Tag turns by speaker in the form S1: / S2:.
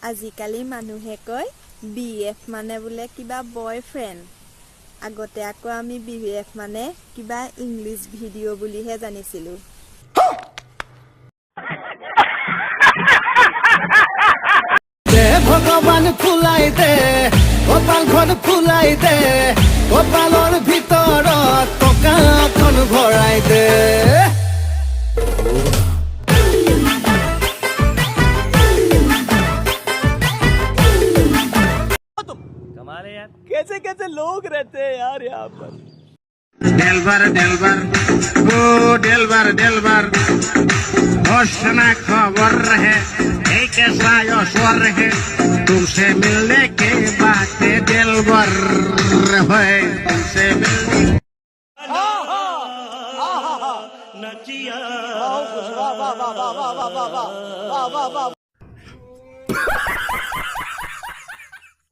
S1: আজিকালি মানুহে কয় বিএফ মানে বোলে কিবা বয়ফ্ৰেণ্ড। আগতে আকৌ আমি বিএফ মানে কিবা ইংলিছ ভিডিঅ' বুলিহে জানিছিলো।
S2: ভগৱান ফুলাই দে কপালখন ফুলাই দে কপালৰ ভিতৰত টকাখন ভৰাই দে।
S3: कमाल है यार,
S2: कैसे कैसे लोग रहते हैं यार यहाँ पर।
S4: डेलबर डेलबर ओ डेलबर डेलबर होशना खबर है कैसा यो स्वर है तुमसे मिलने के बाद डेलबर है तुमसे मिलने
S3: नचिया
S2: वाह वाह वाह वाह वाह वाह वाह वाह वाह वाह।